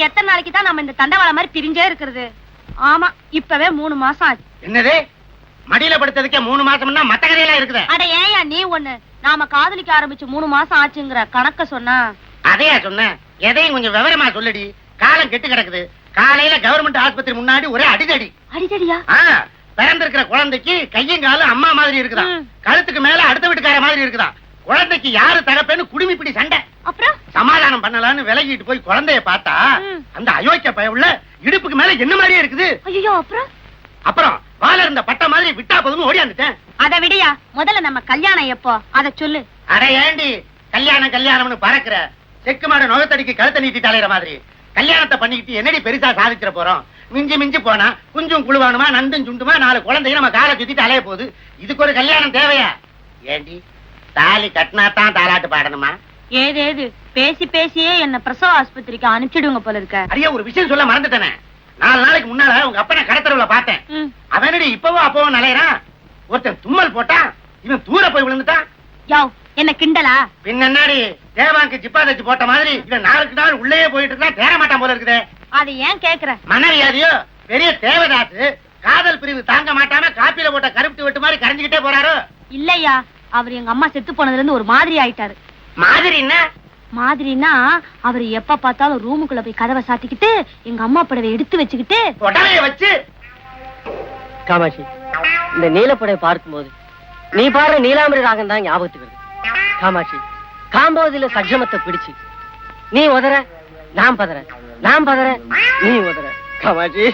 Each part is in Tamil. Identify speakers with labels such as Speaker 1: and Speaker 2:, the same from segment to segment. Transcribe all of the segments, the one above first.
Speaker 1: எத்தனை நாளைக்கு தான் நம்ம இந்த தண்டவாளம் மாதிரி பிரிஞ்சே இருக்கிறது? ஆமா, இப்பவே 3 மாசம் ஆச்சு.
Speaker 2: என்னது மடியில படுத்ததுக்கே 3 மாசம்னா மத்த கதையெல்லாம் இருக்குது?
Speaker 1: அட ஏயா நீ ஒண்ணு, நாம காதலிக்க ஆரம்பிச்சு 3 மாசம் ஆச்சுங்கிற கணக்க சொன்னா?
Speaker 2: அதையா சொன்னேன், எதையும் கொஞ்சம் விவரமா சொல்லடி. காலம் கெட்டு கிடக்குது. காலையில கவர்மெண்ட் ஆஸ்பத்திரி முன்னாடி ஒரே அடிதடி.
Speaker 1: அடிதடியா?
Speaker 2: பிறந்திருக்கிற குழந்தைக்கு கையும் காலும் அம்மா மாதிரி இருக்குதா, கழுத்துக்கு மேல அடுத்த வீட்டுக்கார மாதிரி இருக்குதா. குழந்தைக்கு யாரு தகப்பேன்னு குடுமி பிடி சண்டை. அப்புறம் சமாதானம் பண்ணலான்னு விலகிட்டு போய் குழந்தைய பார்த்தா அந்த அயோக்கிய பயவுள்ள இடுப்புக்கு மேல என்ன மாதிரியே இருக்குது.
Speaker 1: ஐயோ,
Speaker 2: அப்புறம் வாழ இருந்த பட்ட மாதிரி விட்டா போதும் ஓடியாந்துட்டேன்.
Speaker 1: அத விடியா, முதல்ல நம்ம கல்யாணம் எப்போ அத சொல்லு.
Speaker 2: அட ஏண்டி கல்யாணம் கல்யாணம்னு பறக்குற? செக்கு மாடு நுகத்தடிக்கு கழுத்தை நீட்டி தலையிற மாதிரி கல்யாணத்தை பண்ணிக்கிட்டு என்னடி பெருசா சாதிச்சிட போறோம்? மிஞ்சி மிஞ்சி போனா குஞ்சும் குழுவானுமா நண்டும் சுண்டுமா 4 குழந்தைங்க நம்ம காரை சுத்திட்டு அலைய போகுது. இதுக்கு ஒரு கல்யாணம் தேவையா? ஏண்டி தாலி கட்டினாத்தான் தாலாட்டு பாடணுமா?
Speaker 1: ஏதேது பேசி பேசியே என்ன பிரசவ ஆஸ்பத்திரிக்கு அனுப்பிச்சிடுங்க போல இருக்க.
Speaker 2: அரிய ஒரு விஷயம் சொல்ல மறந்துட்டேனே. 4 நாளைக்கு முன்னால உங்க அப்பனை கடத்தரவுல பார்த்தேன். அவனடி இப்பவோ அப்பவோ நலையறான். ஒருத்தன் தும்மல் போட்டான், இவன் தூர போய் விழுந்துட்டான்.
Speaker 1: யாவ் என்ன கிண்டலா?
Speaker 2: பின்னாடி தேவாங்க ஜிப்பா தச்சு போட்ட மாதிரி இவன் 4 நாள் உள்ளே போயிட்டு இருந்தா தேர மாட்டான் போல இருக்குது.
Speaker 1: அது ஏன் கேக்குற?
Speaker 2: மனவியாதியோ பெரிய தேவதாசு காதல் பிரிவு தாங்க மாட்டாம காப்பில போட்ட கருப்பு வெட்டு மாதிரி கரைஞ்சுக்கிட்டே போறாரோ?
Speaker 1: இல்லையா, அவர் எங்க அம்மா செத்து போனதுல இருந்து ஒரு மாதிரி ஆயிட்டாரு.
Speaker 2: மாதிரி என்ன?
Speaker 1: மாதிரினா அவர் எப்ப பார்த்தாலும் ரூமுக்குள்ள போய் கதவை சாத்திக்கிட்டு எங்க அம்மா படவை எடுத்து வச்சுக்கிட்டு
Speaker 2: புடவைய வச்சு.
Speaker 3: காமாட்சி, இந்த நீலப்படவை பார்க்கும்போது நீ பாடுற நீலாம்பரி ராகம் தான் ஞாபகத்துக்கு வருது. காமாட்சி, காம்போதில சஜ்ஜமத்தை பிடிச்சு நீ உதற நான் பதற, நான் பதற நீ உதற. காமாட்சி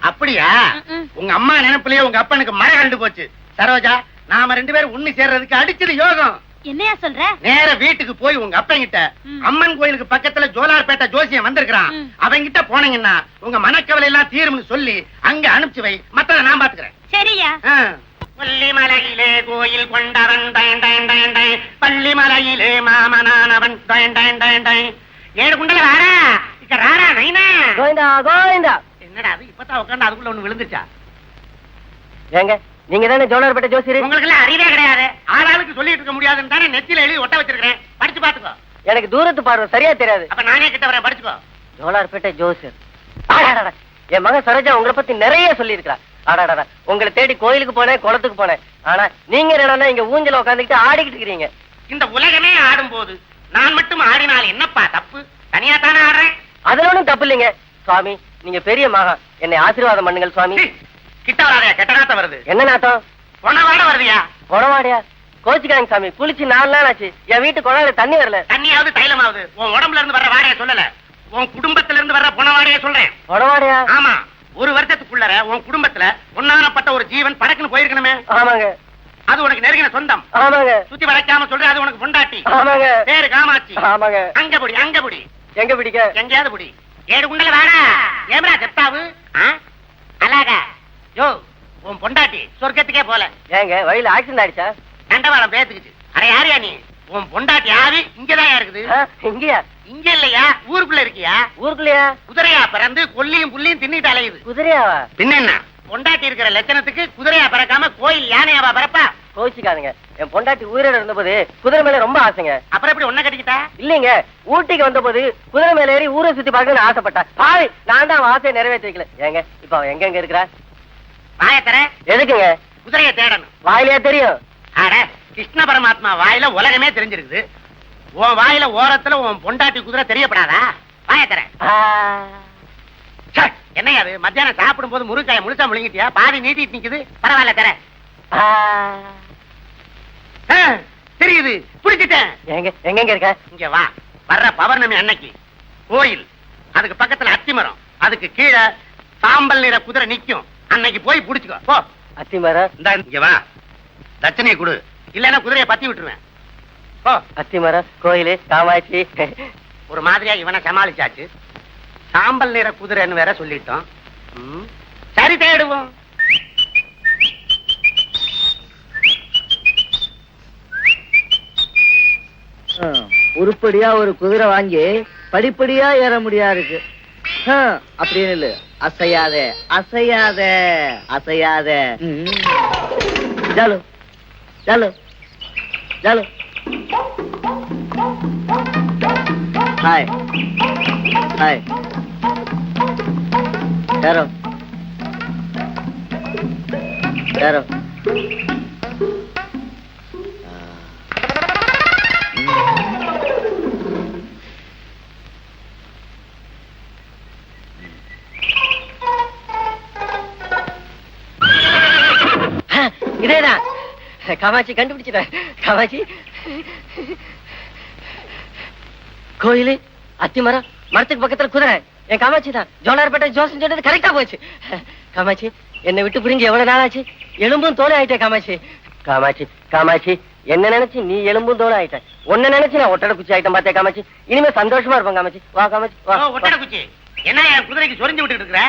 Speaker 2: அப்படியா? உங்க அம்மா நினைப்புலயே உங்க அப்பனுக்கு மழை கண்டு போச்சு. சரோஜா, நாம 2 பேரும் ஒண்ணு சேர்றதுக்கு அடிச்சது யோகம்.
Speaker 1: என்னையா சொல்ற?
Speaker 2: நேர வீட்டுக்கு போய் உங்க அப்பங்கிட்ட அம்மன் கோயிலுக்கு பக்கத்துல ஜோலார்பேட்டை ஜோசியம் வந்திருக்கான், அவங்கிட்ட போனீங்கன்னா உங்க மனக்கவலை எல்லாம் தீரும்னு சொல்லி அங்க அனுப்பிச்சு வை. மத்தத நான் பாத்துக்கிறேன்.
Speaker 1: சரியா?
Speaker 2: பள்ளிமலையிலே கோயில் கொண்டவன் பள்ளிமலையிலே மாமனானவன் 7 குண்டல வாரா இக்க ராரா நைனா.
Speaker 3: கோவிந்தா கோவிந்தா.
Speaker 2: என்னடா அது இப்பதான் உட்கார்ந்து அதுக்குள்ள ஒண்ணு விழுந்துச்சா?
Speaker 3: ஏங்க நீங்க தானே ஜோலார்பேட்டை ஜோசியர்?
Speaker 2: உங்களுக்கு எல்லாம் அறிவே கிடையாது. ஆளாளுக்கு சொல்லிட்டு இருக்க முடியாதுன்னு தானே நெத்தியில எழுதி ஒட்ட வச்சிருக்கேன். படிச்சு பாத்துக்கோ.
Speaker 3: எனக்கு தூரத்து பார்வை சரியா தெரியாது.
Speaker 2: அப்ப நானே கிட்ட வரேன், படிச்சுக்கோ.
Speaker 3: ஜோலார்பேட்டை ஜோசியர். என் மகன் சரோஜா உங்களை பத்தி நிறைய சொல்லி இருக்கா. ஆடாடா, உங்களை தேடி கோயிலுக்கு போனேன், குளத்துக்கு போனேன். ஆனா நீங்க என்னன்னா இங்க ஊஞ்சல உட்காந்துக்கிட்டு ஆடிக்கிட்டு இருக்கீங்க.
Speaker 2: இந்த உலகமே ஆடும் போது நான் மட்டும் ஆடினால் என்னப்பா தப்பு? தனியா தானே ஆடுறேன்.
Speaker 3: அதுல ஒண்ணும் தப்பு இல்லைங்க சுவாமி. நீங்க பெரிய மகன், என்னை ஆசீர்வாதம் பண்ணுங்கள் சுவாமி.
Speaker 2: கிட்ட வராதயா, கெட்ட நாத்தம் வருது.
Speaker 3: என்ன நாத்தம்?
Speaker 2: பொணவாட வருதியா?
Speaker 3: பொணவாடியா? கோச்சிக்காங்க சாமி, குளிச்சு 4 நாள் ஆச்சு. என் வீட்டு குழாயில தண்ணி வரல.
Speaker 2: தண்ணியாவது தைலமாவது உன் உடம்புல இருந்து வர்ற வாடையை சொல்லல, உன் குடும்பத்துல இருந்து வர்ற பொணவாடையை சொல்றேன்.
Speaker 3: பொணவாடையா?
Speaker 2: ஆமா, 1 வருஷத்துக்குள்ளர உன் குடும்பத்துல ஒன்னானப்பட்ட ஒரு ஜீவன் படக்குன்னு போயிருக்கணுமே.
Speaker 3: ஆமாங்க.
Speaker 2: அது உனக்கு நெருங்கின சொந்தம்.
Speaker 3: ஆமாங்க.
Speaker 2: சுத்தி வளைக்காம சொல்ற, அது உனக்கு பொண்டாட்டி.
Speaker 3: ஆமாங்க.
Speaker 2: பேரு காமாட்சி.
Speaker 3: ஆமாங்க.
Speaker 2: அங்க புடி, அங்க புடி.
Speaker 3: எங்க பிடிக்க?
Speaker 2: எங்கயாவது புடி. 7 குண்டல வாடா. ஏம்ரா செப்டாவு? அழகா யோ, உன் பொண்டாட்டி சொர்க்கத்துக்கே போல.
Speaker 3: ஏங்க வழியில ஆக்சிடென்ட் ஆயிடுச்சா?
Speaker 2: தண்டவாளம் பேத்துக்குச்சு. அட யாரியா நீ? உன் பொண்டாட்டி ஆவி இங்கதான் இருக்குது.
Speaker 3: இங்கயா?
Speaker 2: இங்க இல்லையா, ஊருக்குள்ள இருக்கியா?
Speaker 3: ஊருக்குள்ளயா?
Speaker 2: குதிரையா பிறந்து கொல்லியும் புள்ளியும் தின்னிட்டு அலையுது.
Speaker 3: குதிரையாவா?
Speaker 2: பின்ன என்ன, பொண்டாட்டி இருக்கிற லட்சணத்துக்கு குதிரையா பிறக்காம கோயில் யானையாவா பிறப்பா?
Speaker 3: கோச்சிக்காதுங்க, என் பொண்டாட்டி உயிரோட இருந்தபோது குதிரை மேல ரொம்ப ஆசைங்க.
Speaker 2: அப்புறம் எப்படி ஒன்ன கட்டிக்கிட்டா?
Speaker 3: இல்லைங்க, ஊட்டிக்கு வந்த போது குதிரை மேல ஏறி ஊரை சுத்தி பார்க்கணும்னு ஆசைப்பட்டா. பாவி, நான் தான் ஆசையை நிறைவேற்றி வைக்கல. ஏங்க இப்ப அவன் எங்க இருக்கிறா?
Speaker 2: வாய தர. எதுக்குங்க? குதிரைய தேடணும்.
Speaker 3: வாயிலையா தெரியும்?
Speaker 2: அட, கிருஷ்ண பரமாத்மா வாயில உலகமே தெரிஞ்சிருக்குது. உன் வாயில ஓரத்துல உன் பொண்டாட்டி குதிரை தெரியப்படாதா? வாய தர. என்னையா அது, மத்தியானம் சாப்பிடும் போது முருங்காய முழுசா முழுங்கிட்டியா? பாதி நீட்டிட்டு நிக்குது. பரவாயில்ல தர. தெரியுது, புடிச்சிட்டேன்.
Speaker 3: எங்க இருக்க?
Speaker 2: இங்க வா. வர்ற பௌர்ணமி அன்னைக்கு கோயில், அதுக்கு பக்கத்துல அத்திமரம், அதுக்கு கீழே சாம்பல் நிற குதிரை நிக்கும். அன்னைக்கு போய் புடிச்சுக்கோ. போ.
Speaker 3: அத்திமரம்?
Speaker 2: இங்க வா, தட்சணையை கொடு, இல்லன்னா குதிரையை பத்தி விட்டுருவேன். போ.
Speaker 3: அத்திமரம், கோயிலு, காமாட்சி.
Speaker 2: ஒரு மாதிரியா இவனை சமாளிச்சாச்சு. சாம்பல் நிற குதிரைன்னு வேற சொல்லிட்டோம். சரி, தேடுவோம்.
Speaker 4: உருப்படியா ஒரு குதிரை வாங்கி படிப்படியா ஏற முடியா இருக்கு. அப்படின்னு இல்ல, அசையாத அசையாத அசையாத. ஜாலு ஜாலு ஜாலு. ஹாய். हाय ठहरो ठहरो
Speaker 3: இதேதான் காமாட்சி கண்டுபிடிச்சிட்டேன். காமாட்சி கோயிலு, அத்திமரம், மரத்துக்கு பக்கத்துல குதிரை. என் காமாட்சி தான். ஜோலார்பேட்டை ஜோசன் சொன்னது கரெக்டா போச்சு. காமாட்சி என்னை விட்டு புரிஞ்சு எவ்வளவு நாள் ஆச்சு? எலும்பும் தோலை ஆயிட்டே காமாட்சி. காமாட்சி காமாட்சி என்ன நினைச்சு நீ எலும்பும் தோலை ஆயிட்ட? உன்ன நினைச்சு நான் ஒட்டடை குச்சி ஆயிட்டேன் பாத்தே காமாட்சி. இனிமே சந்தோஷமா இருப்பேன் காமாட்சி. வா காமாட்சி வா.
Speaker 2: ஒட்டடை குச்சி என்ன என் குதிரைக்கு சொரிஞ்சு விட்டுட்டு இருக்கிற?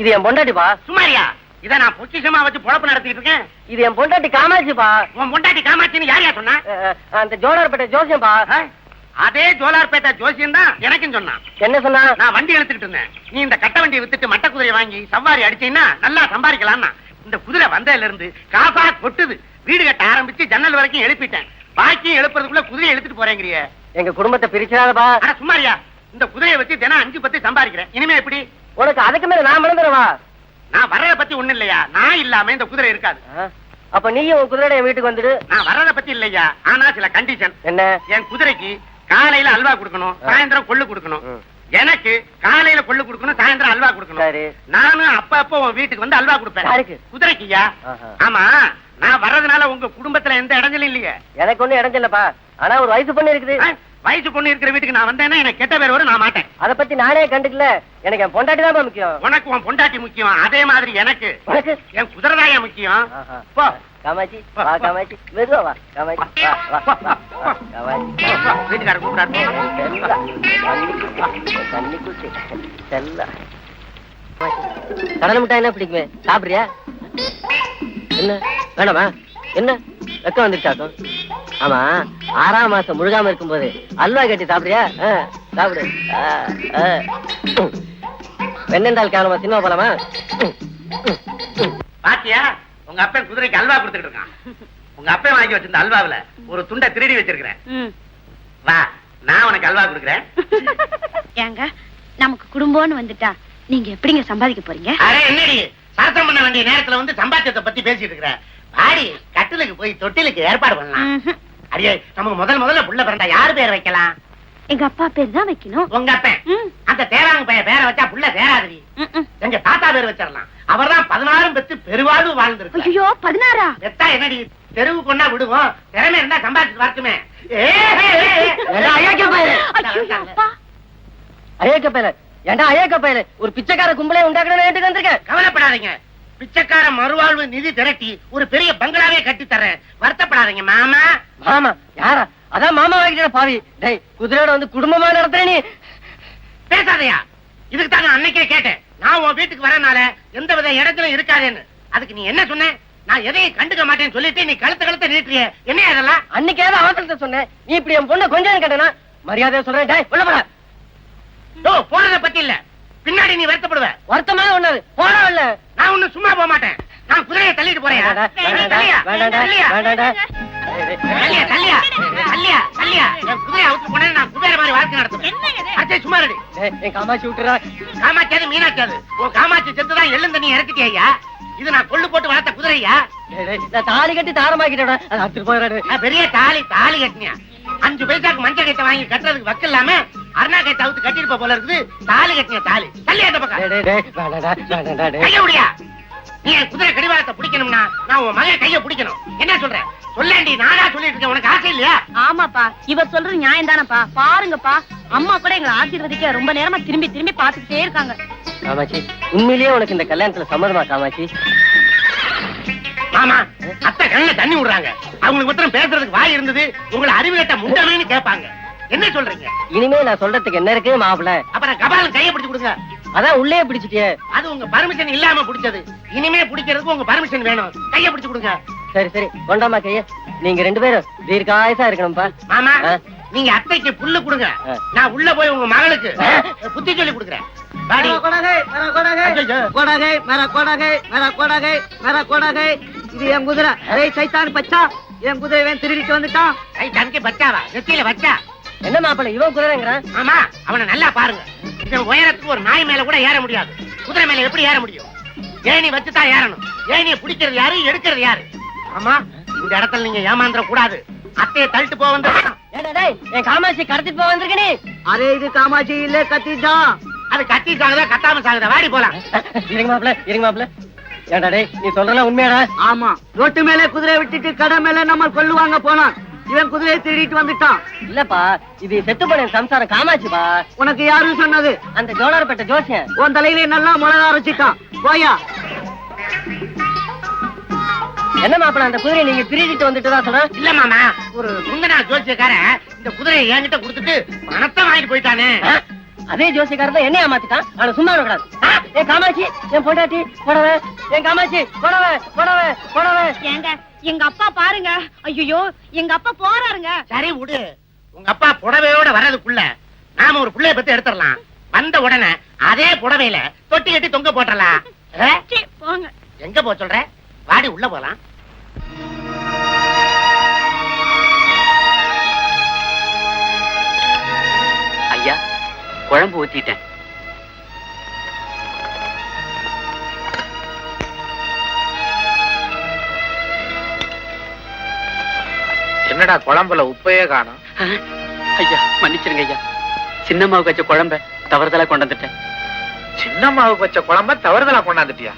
Speaker 3: இது என் பொண்டாட்டிப்பா.
Speaker 2: சுமாரியா? இத நான் பொக்கிஷமா வச்சு பொழப்பு நடத்திட்டு இருக்கேன்.
Speaker 3: இது என் பொண்டாட்டி காமாட்சிப்பா.
Speaker 2: உன் பொண்டாட்டி காமாட்சின்னு யாரையா சொன்னா?
Speaker 3: அந்த ஜோலார்பேட்டை ஜோசியம்பா.
Speaker 2: அதே ஜோலார்பேட்டை ஜோசியம் தான் எனக்கும் சொன்னான்.
Speaker 3: என்ன சொன்னா?
Speaker 2: நான் வண்டி எடுத்துக்கிட்டு இருந்தேன். நீ இந்த கட்ட வண்டியை வித்துட்டு மட்ட குதிரையை வாங்கி சவாரி அடிச்சீங்கன்னா நல்லா சம்பாதிக்கலாம்னா. இந்த குதிரை வந்ததுல இருந்து காசா கொட்டுது. வீடு கட்ட ஆரம்பிச்சு ஜன்னல் வரைக்கும் எழுப்பிட்டேன். பாக்கியும் எழுப்புறதுக்குள்ள குதிரையை எடுத்துட்டு போறேங்கிறிய.
Speaker 3: எங்க குடும்பத்தை பிரிச்சாதப்பா.
Speaker 2: ஆனா சும்மாரியா? இந்த குதிரையை வச்சு தினம் 5-10 சம்பாதிக்கிறேன். இனிமே எப்படி?
Speaker 3: உனக்கு அதுக்கு மேல நான் மறந்துடுவா.
Speaker 2: நான் வர்றத பத்தி ஒண்ணு இல்லையா? நான் இல்லாம இந்த குதிரை இருக்காது.
Speaker 3: அப்ப நீயும் உன் குதிரையோட என் வீட்டுக்கு வந்துடு.
Speaker 2: நான் வர்றத பத்தி இல்லையா, ஆனா சில கண்டிஷன்.
Speaker 3: என்ன?
Speaker 2: என் குதிரைக்கு காலையில அல்வா கொடுக்கணும், சாயந்தரம் கொள்ளு கொடுக்கணும். எனக்கு காலையில கொள்ளு கொடுக்கணும், சாயந்தரம் அல்வா கொடுக்கணும்.
Speaker 3: சரி.
Speaker 2: நானும் அப்ப உன் வீட்டுக்கு வந்து அல்வா கொடுப்பேன்.
Speaker 3: யாருக்கு?
Speaker 2: குதிரைக்குயா. ஆமா, நான் வர்றதுனால உங்க குடும்பத்துல எந்த இடைஞ்சலும் இல்லையே?
Speaker 3: எனக்கு ஒண்ணும் இடைஞ்சலப்பா. ஆனா ஒரு வயசு பொண்ணு இருக்குது.
Speaker 2: வயசு பொண்ணு இருக்கிற வீட்டுக்கு நான் வந்தேன்னா எனக்கு கெட்ட பேர் வரும். நான் மாட்டேன்.
Speaker 3: அத பத்தி நானே கண்டுக்கல. எனக்கு என் பொண்டாட்டி தான் முக்கியம்.
Speaker 2: உனக்கு உன் பொண்டாட்டி முக்கியம், அதே மாதிரி எனக்கு என் குதிரைதாயா முக்கியம். போ
Speaker 3: காமாட்சி வா. காமாட்சி மெதுவா வா. காமாட்சி வா வா வா. காமாட்சி
Speaker 2: வீட்டுக்கார கூப்பிடாரு.
Speaker 3: தண்ணி குச்சி செல்ல. கடலை மிட்டாய் என்ன பிடிக்குமே, சாப்பிடுறியா? என்ன வேணாமா? என்ன வெக்கம் வந்துருச்சாக்கும்? ஆமா, 6ஆம் மாசம் முழுகாம இருக்கும்போது அல்வா கட்டி சாப்பிடுறியா? சாப்பிடு. வெண்ணெண்டால் காரணமா சினிமா போலாமா?
Speaker 2: பாத்தியா, உங்க அப்பன் குதிரைக்கு அல்வா கொடுத்துட்டு இருக்கான். உங்க அப்பன் வாங்கி வச்சிருந்த அல்வாவில ஒரு துண்டை திருடி வச்சிருக்கிறேன். வா, நான் உனக்கு அல்வா கொடுக்குறேன்.
Speaker 1: ஏங்க, நமக்கு குடும்பம்னு வந்துட்டா நீங்க எப்படிங்க சம்பாதிக்க போறீங்க?
Speaker 2: அரே என்னடி சரசம் பண்ண வேண்டிய நேரத்துல வந்து சம்பாத்தியத்தை பத்தி பேசிட்டு இருக்கிற? பாடி கட்டிலுக்கு போய் தொட்டிலுக்கு ஏற்பாடு பண்ணலாம். அடியே, நமக்கு முதல்ல புள்ள பிறந்தா யாரு பேர் வைக்கலாம்?
Speaker 1: எங்க அப்பா பேர் தான் வைக்கணும்.
Speaker 2: உங்க அப்பன் அந்த தேராங்க பைய பேரை வச்சா புள்ள தேராதடி. எங்க தாத்தா பேர் வச்சிடலாம். அவர்தான் 16 பெத்து பெருவாழ்வு வாழ்ந்திருக்கு.
Speaker 1: ஐயோ, 16?
Speaker 2: பெத்தா என்னடி, தெருவு கொண்டா விடுவோம். திறமை இருந்தா சம்பாதிச்சு வரட்டுமே.
Speaker 3: அயோக்க பையல, ஏண்டா அயோக்க பையல, ஒரு பிச்சைக்கார கும்பலே உண்டாக்கணும் வீட்டுக்கு வந்திருக்கேன்.
Speaker 2: கவலைப்படாதீங்க, பிச்சைக்கார மறுவாழ்வு நிதி திரட்டி ஒரு பெரிய பங்களாவே கட்டி தரேன். வருத்தப்படாதீங்க மாமா.
Speaker 3: மாமா யாரா? அதான் மாமா வாங்கிட்ட பாவி. டேய், குதிரையோட வந்து குடும்பமா நடத்துற நீ.
Speaker 2: பேசாதையா, இதுக்கு தான் நான் அன்னைக்கே கேட்டேன். நான் உன் வீட்டுக்கு வரனால எந்த வித இடத்திலும் இருக்காதேன்னு. அதுக்கு நீ என்ன சொன்ன? நான் எதையும் கண்டுக்க மாட்டேன்னு சொல்லிட்டு நீ கழுத்த நீட்டுறிய. என்ன அதெல்லாம்?
Speaker 3: அன்னைக்கேதான் அவசரத்தை சொன்னேன். நீ இப்படி என் பொண்ணை கொஞ்சம் கேட்டனா மரியாதையா சொல்றேன். டேய் உள்ள போடா.
Speaker 2: போறத பத்தி இல்ல, பின்னாடி நீ வருத்தப்படுவ.
Speaker 3: வருத்தமான ஒண்ணாது போடா. இல்ல
Speaker 2: நான் ஒண்ணு சும்மா போக மாட்டேன். நான் குதிரையை தள்ளிட்டு போறேன். சும்மா ரெடி.
Speaker 3: காமாட்சி விட்டுறா.
Speaker 2: காமாட்சியாது மீனாட்சியாது. உன் காமாட்சி செத்துதான் எள்ளும் தண்ணி இறக்கிட்டியா? இது நான் கொள்ளு போட்டு வளர்த்த குதிரையா?
Speaker 3: தாலி கட்டி தாரமாக்கிட்டேன்.
Speaker 2: பெரிய தாலி கட்டினியா? 5 பைசாக்கு மஞ்சள் கட்டை வாங்கி கட்டுறதுக்கு வக்கு இல்லாம அருணா கை தவிர்த்து கட்டிருப்ப போல இருக்குது. தாலி கட்டின தாலி தள்ளி அந்த பக்கம் கைய முடியா? நீ என் குதிரை கடிவாளத்தை பிடிக்கணும்னா நான் உன் மகன் கைய பிடிக்கணும். என்ன சொல்ற? சொல்லேண்டி, நானா சொல்லிட்டு இருக்கேன். உனக்கு ஆசை இல்லையா?
Speaker 1: ஆமாப்பா, இவர் சொல்றது நியாயம் தானப்பா. பாருங்கப்பா, அம்மா கூட எங்களை ஆசீர்வதிக்க ரொம்ப நேரமா திரும்பி பாத்துக்கிட்டே இருக்காங்க.
Speaker 3: காமாட்சி, உண்மையிலேயே உனக்கு இந்த கல்யாணத்துல சம்மதமா காமாட்சி?
Speaker 2: மாமா, அத்தை கண்ணுல தண்ணி விடுறாங்க. அவங்களுக்கு ஒருத்தரும் பேசுறதுக்கு வாய் இருந்தது. உங்களை அறிவு கட்ட முண்டமேன்னு கேட்பாங்க. என்ன சொல்றீங்க?
Speaker 3: இனிமே நான் சொல்றதுக்கு என்ன இருக்கு மாப்பிள்ள?
Speaker 2: அப்புறம் கபாலம் கையை பிடிச்சு கொடுங்க.
Speaker 3: அதான் உள்ளே பிடிச்சிட்டியே.
Speaker 2: அது உங்க பர்மிஷன் இல்லாம பிடிச்சது. இனிமே பிடிக்கிறதுக்கு உங்க பர்மிஷன் வேணும். கையை பிடிச்சு கொடுங்க.
Speaker 3: சரி சரி, கொண்டாமா கைய. நீங்க 2 பேரும் தீர்க்காயசா இருக்கணும்பா.
Speaker 2: மாமா, நீங்க அத்தைக்கு புல்லு கொடுங்க. நான் உள்ள போய் உங்க மகளுக்கு புத்தி சொல்லி கொடுக்குறேன்.
Speaker 4: இது என் குதிரை. சைத்தான் பச்சா, என் குதிரை திருடிட்டு வந்துட்டான்.
Speaker 2: சைத்தானுக்கு பச்சாவா? நெத்தியில வச்சா?
Speaker 3: என்ன மாப்பிள்ள இவன் குதிரைங்கிறான்?
Speaker 2: ஆமா, அவனை நல்லா பாருங்க. இந்த உயரத்துக்கு ஒரு நாய் மேல கூட ஏற முடியாது. குதிரை மேல எப்படி ஏற முடியும்? ஏணி வச்சுதான் ஏறணும். ஏணியை பிடிக்கிறது யாரு, எடுக்கிறது யாரு? ஆமா, இந்த இடத்துல நீங்க ஏமாந்துட கூடாது. அத்தையை தள்ளிட்டு போக வந்து
Speaker 3: ஏண்டா டேய், என் காமாட்சி கடத்திட்டு போக வந்திருக்க நீ.
Speaker 4: அரே இது காமாட்சி இல்ல கத்திட்டான்.
Speaker 2: அது கத்தி சாகுதா கத்தாம சாகுதா? வாடி போலாம்.
Speaker 3: இருங்க மாப்பிள்ள. ஏண்டா டேய், நீ சொல்றலாம் உண்மையாடா?
Speaker 4: ஆமா, ரோட்டு மேல குதிரை விட்டுட்டு கடை மேல நம்ம கொல்லுவாங்க போனான். இவன் குதிரையை திருடிட்டு வந்துட்டான்.
Speaker 3: இல்லப்பா, இது செத்து போன சம்சாரம் காமாட்சிப்பா.
Speaker 4: உனக்கு யாரும் சொன்னது?
Speaker 3: அந்த ஜோலார்பேட்டை ஜோசியன்.
Speaker 4: உன் தலையில நல்லா மிளகா அரைச்சிட்டான். போயா.
Speaker 3: என்ன மாப்பிள்ள, அந்த குதிரையை நீங்க திருடிட்டு வந்துட்டு தான் சொல்றேன்.
Speaker 2: இல்ல மாமா, ஒரு முந்தனா ஜோசியக்காரன் இந்த குதிரையை என்கிட்ட கொடுத்துட்டு பணத்தை வாங்கிட்டு போயிட்டானே.
Speaker 3: அதே ஜோசியக்காரர் தான் என்ன ஏமாத்திட்டான். அவனை சும்மா விடக்கூடாது. என் காமாட்சி, என் பொண்டாட்டி புடவை, என் காமாட்சி புடவை.
Speaker 1: ஏங்க, எங்க அப்பா பாருங்க. ஐயோ, எங்க அப்பா போறாருங்க.
Speaker 2: சரி விடு. உங்க அப்பா புடவையோட வர்றதுக்குள்ள நாம ஒரு புள்ளைய பத்தி எடுத்துடலாம். வந்த உடனே அதே புடவையில தொட்டி கட்டி தொங்க போட்டுறலாம்.
Speaker 1: சீ, போங்க.
Speaker 2: எங்க போ சொல்ற? வாடி உள்ள போலாம்.
Speaker 5: ஐயா, குழம்பு ஊத்திட்டேன்.
Speaker 6: என்னடா குழம்புல உப்பையே காணும்?
Speaker 5: ஐயா மன்னிச்சிருங்க ஐயா, சின்னம்மாவுக்கு வச்ச குழம்ப தவறுதலா கொண்டு வந்துட்டேன்.
Speaker 6: சின்னம்மாவுக்கு வச்ச குழம்ப தவறுதலா கொண்டாந்துட்டியா?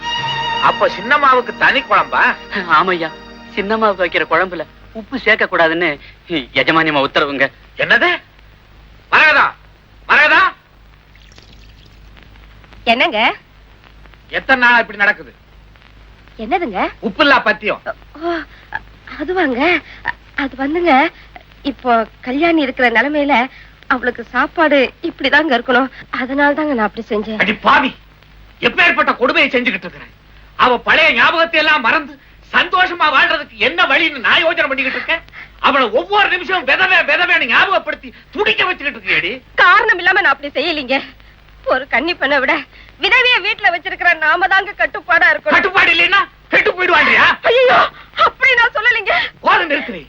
Speaker 6: அப்ப சின்னம்மாவுக்கு தனி குழம்பா?
Speaker 5: ஆமையா, சின்னம்மாவுக்கு வைக்கிற குழம்புல உப்பு சேர்க்க கூடாதுன்னு எஜமானியம்மா உத்தரவுங்க.
Speaker 6: என்னது? மரகதா
Speaker 1: என்னங்க?
Speaker 6: எத்தனை நாளா இப்படி நடக்குது?
Speaker 1: என்னதுங்க?
Speaker 6: உப்புல்லா பத்தியம்.
Speaker 1: அதுவாங்க, அது வந்துங்க, இப்போ கல்யாணி இருக்கிற நிலைமையில அவளுக்கு சாப்பாடு இப்படிதாங்க இருக்கணும். அதனால தாங்க நான் அப்படி செஞ்சேன்.
Speaker 6: அடி பாவி, எப்பேற்பட்ட கொடுமையை செஞ்சுக்கிட்டு இருக்கிறேன். அவ பழைய ஞாபகத்தை எல்லாம் மறந்து சந்தோஷமா வாழ்றதுக்கு என்ன வழின்னு நான் யோசனை பண்ணிக்கிட்டு இருக்கேன். அவளை ஒவ்வொரு நிமிஷம் விதவேன்னு ஞாபகப்படுத்தி துடிக்க வச்சுக்கிட்டு இருக்கேடி.
Speaker 1: காரணம் இல்லாம நான் அப்படி செய்யலீங்க. ஒரு கன்னி பெண்ணை விட விதவைய வீட்டுல வச்சிருக்கிற நாம தாங்க கட்டுப்பாடா இருக்கணும்.
Speaker 6: கட்டுப்பாடு இல்லைன்னா கெட்டு போயிடுவாண்டியா?
Speaker 1: ஐயோ, அப்படி நான் சொல்லலீங்க.
Speaker 6: போதும் நிறுத்துறீ.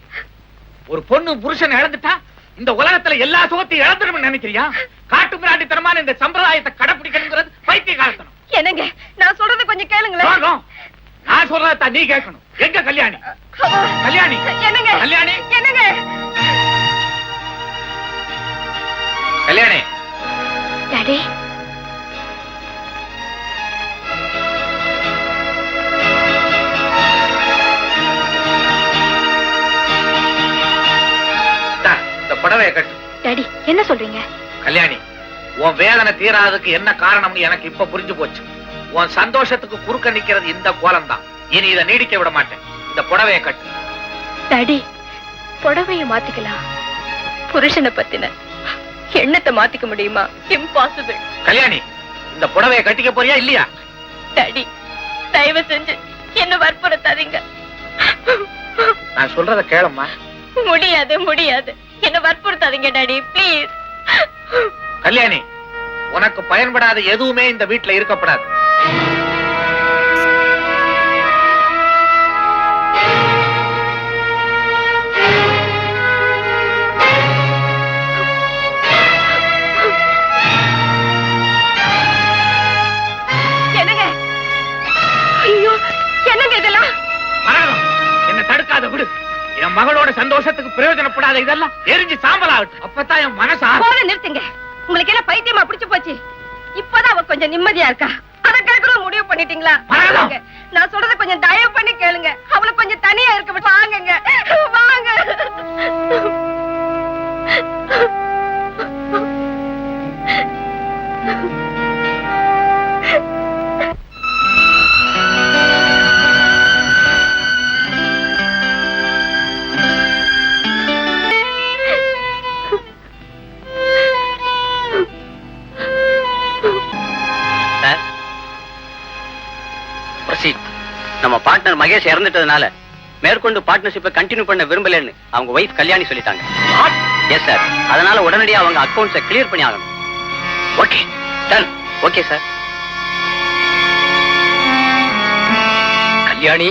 Speaker 6: ஒரு பொண்ணு புருஷன் இழந்துட்டா இந்த உலகத்துல எல்லா சுகத்தையும் இழந்துடும் நினைக்கிறியா? காட்டு மிராண்டித்தனமான இந்த சம்பிரதாயத்தை கடைபிடிக்கணுங்கிறது பைத்திய காலத்தனம்.
Speaker 1: என்னங்க, நான் சொல்றத கொஞ்சம் கேளுங்களேன்.
Speaker 6: நான் சொல்றத நீ கேட்கணும். எங்க கல்யாணி? கல்யாணி
Speaker 1: என்னங்க?
Speaker 6: கல்யாணி
Speaker 1: என்னங்க?
Speaker 6: கல்யாணி
Speaker 1: டாடி,
Speaker 6: இந்த புடவைய கட்டு.
Speaker 1: டாடி, என்ன சொல்றீங்க?
Speaker 6: கல்யாணி, உன் வேதனை தீராததுக்கு என்ன காரணம்னு எனக்கு இப்ப புரிஞ்சு போச்சு. உன் சந்தோஷத்துக்கு குறுக்க நிக்கிறது இந்த கோலம் தான். இனி இதை நீடிக்க விட மாட்டேன். இந்த புடவைய கட்டு.
Speaker 1: டாடி, புடவைய மாத்திக்கலாம். புருஷனை பத்தின எண்ணத்தை மாத்திக்க முடியுமா? இம்பாசிபிள்.
Speaker 6: கல்யாணி, இந்த புடவைய கட்டிக்க போறியா இல்லையா?
Speaker 1: டாடி, தயவு செஞ்சு என்ன வற்புறுத்தாதீங்க.
Speaker 6: நான் சொல்றத கேளம்மா.
Speaker 1: முடியாது. என்ன வற்புறுத்தாதீங்க டாடி, ப்ளீஸ்.
Speaker 6: கல்யாணி, உனக்கு பயன்படாத எதுவுமே இந்த வீட்டுல இருக்கப்படாது.
Speaker 1: என்னங்க? ஐயோ, என்னங்க இதெல்லாம்?
Speaker 6: மரணம், என்ன தடுக்காத விடு. என் மகளோட சந்தோஷத்துக்கு பிரயோஜனப்படாத இதெல்லாம் எரிஞ்சு சாம்பலாகட்டும். அப்பதான் என் மனசா.
Speaker 1: போதும், நிறுத்துங்க. உங்களுக்கு என்ன பைத்தியமா பிடிச்சு போச்சு? இப்பதான் அவ கொஞ்சம் நிம்மதியா இருக்கா. அத கேட்கணும் முடிவு பண்ணிட்டீங்களா?
Speaker 6: மரணம்.
Speaker 1: நான் சொல்றத கொஞ்சம் தயவு பண்ணி கேளுங்க. அவளை கொஞ்சம் தனியா இருக்க விட்டு வாங்குங்க. வாங்க.
Speaker 5: நம்ம பார்ட்னர் மகேஷ் இறந்துட்டதுனால மேற்கொண்டு பார்ட்னர்ஷிப்பை கண்டினியூ பண்ண விரும்பலன்னு அவங்க வைஃப் கல்யாணி சொல்லிட்டாங்க. எஸ் சார், அதனால உடனடியாக அவங்க அக்கவுண்ட்ஸை கிளியர் பண்ணி ஆகணும். Okay done. Okay sir.
Speaker 3: Kalyani,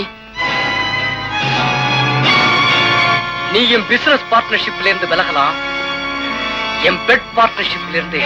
Speaker 3: நீ என் பிசினஸ் பார்ட்னர்ஷிப்ல இருந்து விலகலாம், என் பெட் பார்ட்னர்ஷிப்ல இருந்து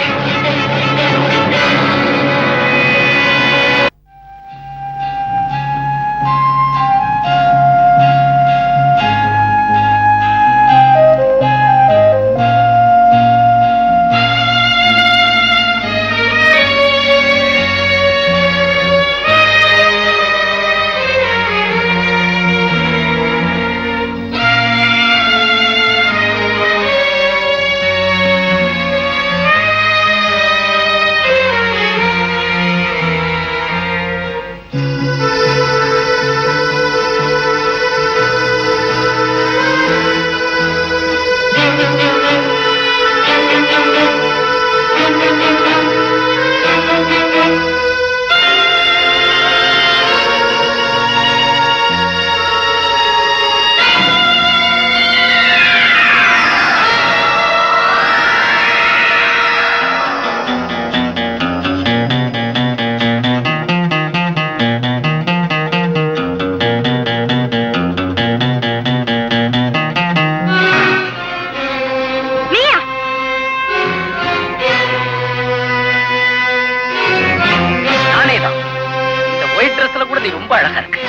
Speaker 5: குழந்தை ரொம்ப அழகா இருக்கு.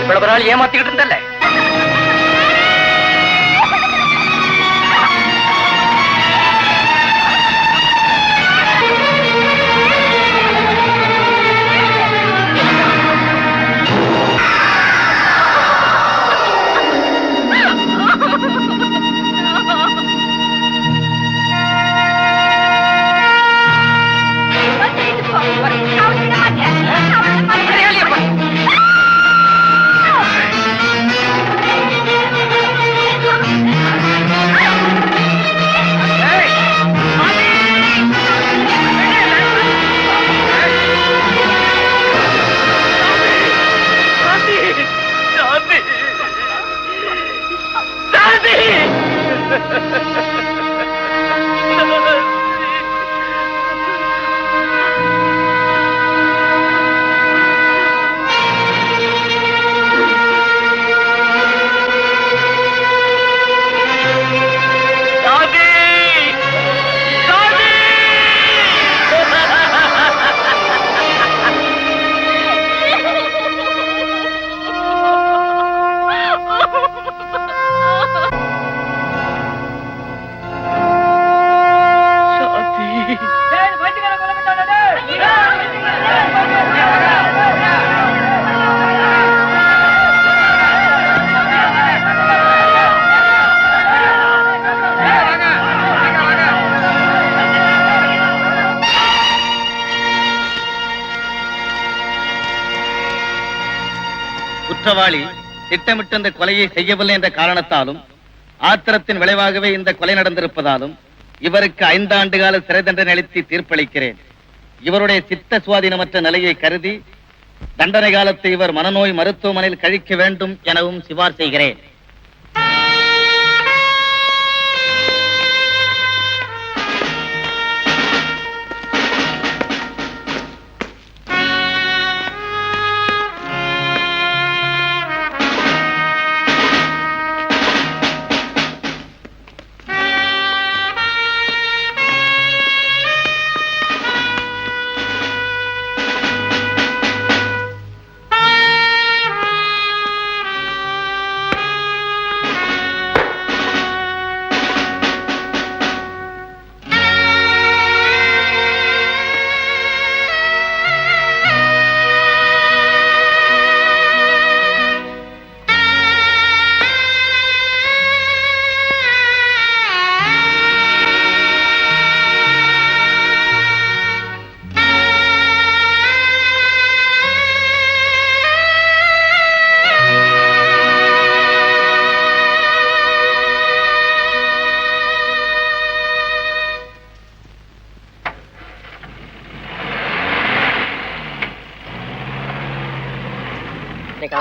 Speaker 5: இவ்வளவு நாள் ஏமாத்திக்கிட்டு இருந்தல்ல.
Speaker 2: குற்றவாளி திட்டமிட்டு இந்த கொலையை செய்யவில்லை என்ற காரணத்தாலும் ஆத்திரத்தின் விளைவாகவே இந்த கொலை நடந்திருப்பதாலும் இவருக்கு 5 ஆண்டு கால சிறை தண்டனை அளித்து தீர்ப்பளிக்கிறேன். இவருடைய சித்த சுவாதீனமற்ற நிலையை கருதி தண்டனை காலத்தை இவர் மனநோய் மருத்துவமனையில் கழிக்க வேண்டும் எனவும் சிபார் செய்கிறேன்.